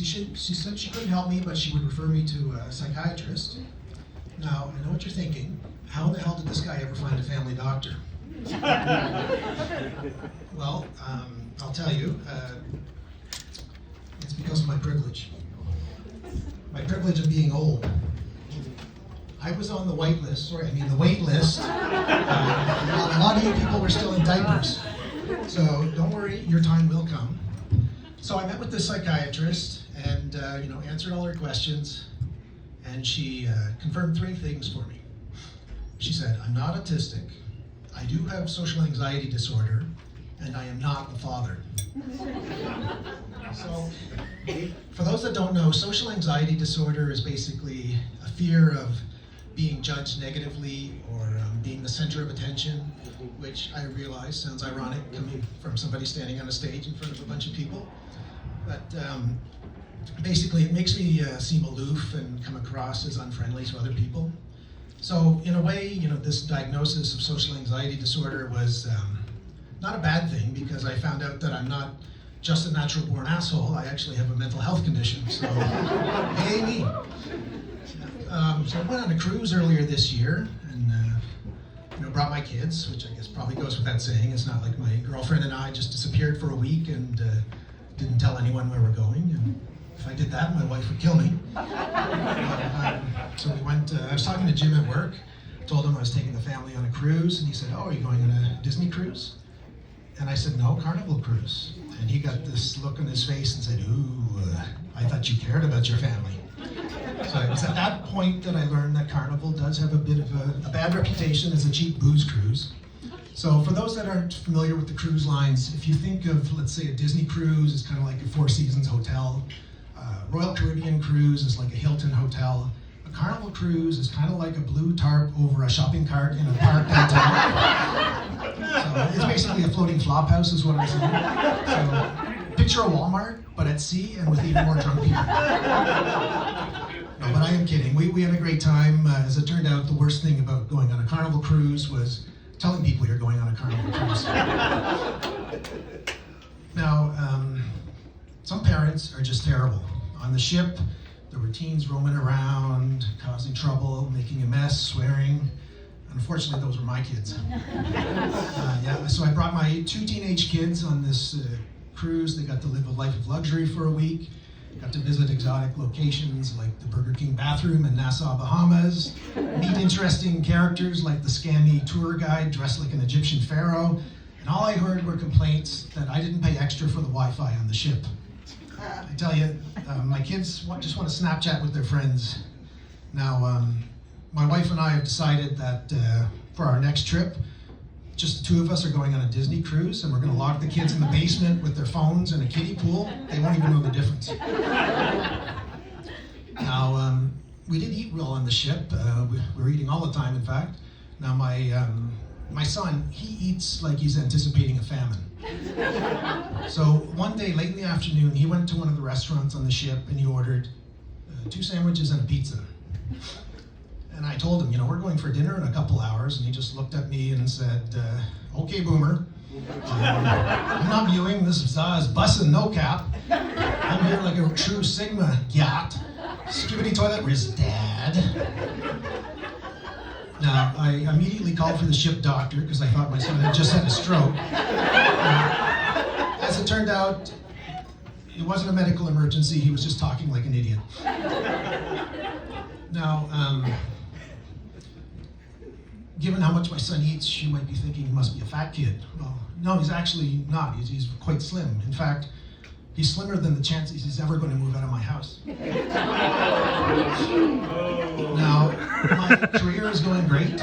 she said she couldn't help me, but she would refer me to a psychiatrist. Now, I know what you're thinking. How in the hell did this guy ever find a family doctor? Well, I'll tell you. It's because of my privilege. My privilege of being old. I was on the the wait list, a lot of you people were still in diapers. So don't worry, your time will come. So I met with this psychiatrist and answered all her questions, and she confirmed 3 things for me. She said, I'm not autistic, I do have social anxiety disorder, and I am not a father. So, for those that don't know, social anxiety disorder is basically a fear of being judged negatively or being the center of attention, which I realize sounds ironic coming from somebody standing on a stage in front of a bunch of people. But basically it makes me seem aloof and come across as unfriendly to other people. So in a way, this diagnosis of social anxiety disorder was not a bad thing, because I found out that I'm not just a natural born asshole, I actually have a mental health condition, so yay me. So I went on a cruise earlier this year and brought my kids, which I guess probably goes without saying. It's not like my girlfriend and I just disappeared for a week and didn't tell anyone where we're going. And if I did that, my wife would kill me. So we went, I was talking to Jim at work, told him I was taking the family on a cruise, and he said, oh, are you going on a Disney cruise? And I said, no, Carnival cruise. And he got this look on his face and said, ooh, I thought you cared about your family. So it was at that point that I learned that Carnival does have a bit of a bad reputation as a cheap booze cruise. So for those that aren't familiar with the cruise lines, if you think of, let's say, a Disney cruise is kind of like a Four Seasons hotel, Royal Caribbean cruise is like a Hilton hotel, a Carnival cruise is kind of like a blue tarp over a shopping cart in a park downtown. So it's basically a floating flop house is what I'm saying. So picture a Walmart, but at sea and with even more drunk people. No, but I am kidding. We had a great time. As it turned out, the worst thing about going on a Carnival cruise was telling people you're going on a Carnival cruise. Now, some parents are just terrible. On the ship, there were teens roaming around, causing trouble, making a mess, swearing. Unfortunately, those were my kids. So I brought my 2 teenage kids on this cruise. They got to live a life of luxury for a week. Got to visit exotic locations like the Burger King bathroom in Nassau, Bahamas. Meet interesting characters like the scammy tour guide dressed like an Egyptian pharaoh. And all I heard were complaints that I didn't pay extra for the Wi-Fi on the ship. I tell you, my kids just want to Snapchat with their friends. Now, my wife and I have decided that for our next trip, just the 2 of us are going on a Disney cruise, and we're going to lock the kids in the basement with their phones in a kiddie pool. They won't even know the difference. Now, we did eat well on the ship. We were eating all the time, in fact. Now, my son, he eats like he's anticipating a famine. So one day, late in the afternoon, he went to one of the restaurants on the ship and he ordered 2 sandwiches and a pizza. And I told him, we're going for dinner in a couple hours, and he just looked at me and said, okay, boomer. I'm not viewing, this is bussin' no cap. I'm here like a true Sigma yacht. Skibidi toilet, where's Dad? Now, I immediately called for the ship doctor because I thought my son had just had a stroke. As it turned out, it wasn't a medical emergency, he was just talking like an idiot. Now, given how much my son eats, you might be thinking he must be a fat kid. Well, no, he's actually not. He's quite slim. In fact, he's slimmer than the chances he's ever going to move out of my house. Now, my career is going great.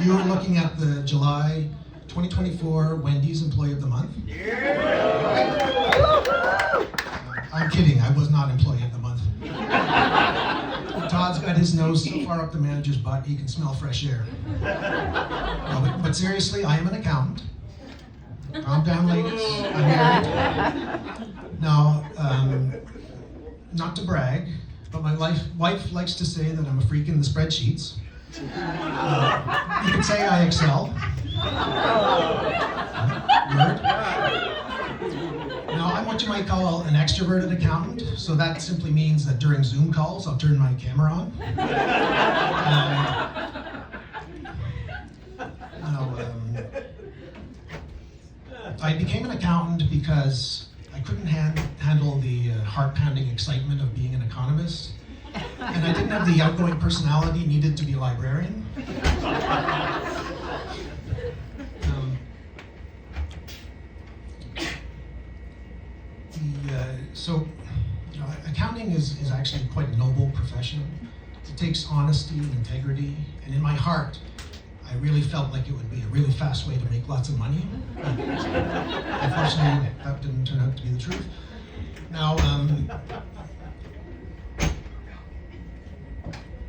You're looking at the July 2024 Wendy's Employee of the Month. I'm kidding, I was not Employee of the Month. Todd's got his nose so far up the manager's butt he can smell fresh air. No, but seriously, I am an accountant. Calm down, ladies. I'm married. Now, not to brag, but my wife likes to say that I'm a freak in the spreadsheets. You could say I excel. Word. Now, I'm what you might call an extroverted accountant, so that simply means that during Zoom calls, I'll turn my camera on. I became an accountant because I couldn't handle the heart-pounding excitement of being an economist, and I didn't have the outgoing personality needed to be a librarian. Accounting is actually quite a noble profession. It takes honesty and integrity, and in my heart, I really felt like it would be a really fast way to make lots of money. Unfortunately, that didn't turn out to be the truth. Now,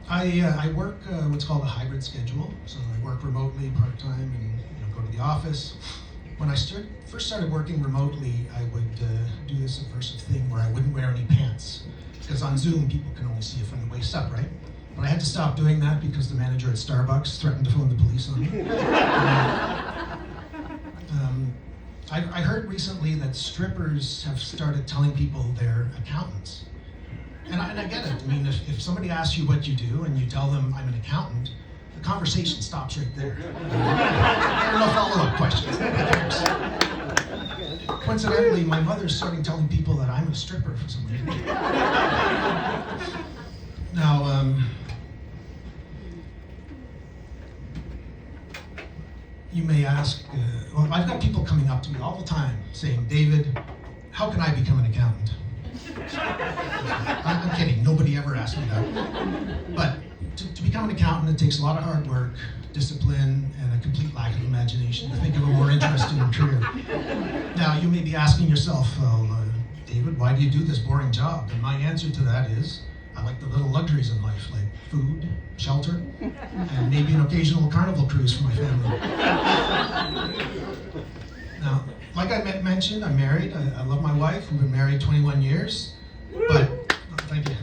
I work what's called a hybrid schedule. So I work remotely, part-time, and go to the office. When I first started working remotely, I would do this subversive thing where I wouldn't wear any pants. Because on Zoom, people can only see you from the waist up, right? But I had to stop doing that because the manager at Starbucks threatened to phone the police on me. I heard recently that strippers have started telling people they're accountants. And I get it. I mean, if somebody asks you what you do and you tell them I'm an accountant, the conversation stops right there. There are no follow-up questions. Coincidentally, my mother's starting telling people that I'm a stripper for some reason. Now, you may ask, well, I've got people coming up to me all the time saying, David, how can I become an accountant? I'm kidding, nobody ever asked me that. But to become an accountant, it takes a lot of hard work, discipline, and a complete lack of imagination to think of a more interesting career. Now, you may be asking yourself, well, David, why do you do this boring job? And my answer to that is, I like the little luxuries in life, like food, shelter, and maybe an occasional carnival cruise for my family. Now, like I mentioned, I'm married. I love my wife. We've been married 21 years. But, thank you.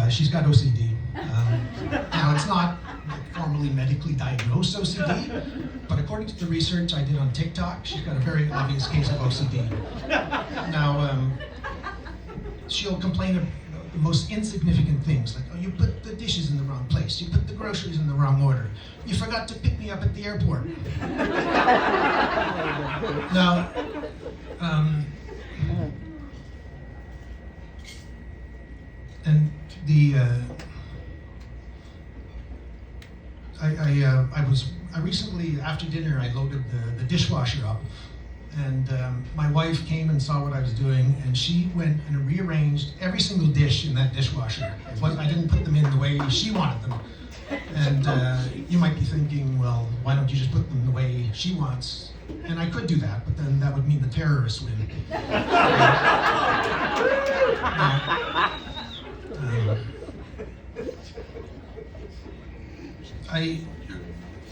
She's got OCD. Now, it's not formally medically diagnosed OCD, but according to the research I did on TikTok, she's got a very obvious case of OCD. Now, she'll complain about the most insignificant things, like, oh, you put the dishes in the wrong place, you put the groceries in the wrong order, you forgot to pick me up at the airport. Now, and the I recently, after dinner, I loaded the dishwasher up, and my wife came and saw what I was doing, and she went and rearranged every single dish in that dishwasher. I didn't put them in the way she wanted them. And you might be thinking, well, why don't you just put them the way she wants? And I could do that, but then that would mean the terrorists win.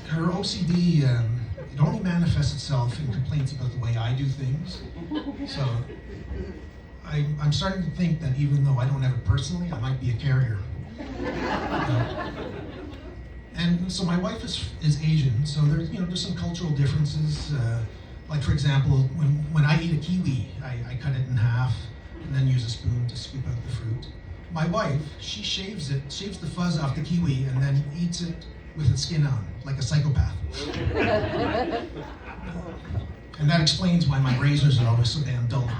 Her OCD, it only manifests itself in complaints about the way I do things. So I'm starting to think that even though I don't have it personally, I might be a carrier. And so my wife is Asian, so there's some cultural differences. Like for example, when I eat a kiwi, I cut it in half and then use a spoon to scoop out the fruit. My wife, she shaves the fuzz off the kiwi and then eats it with its skin on, like a psychopath. And that explains why my razors are always so damn dull.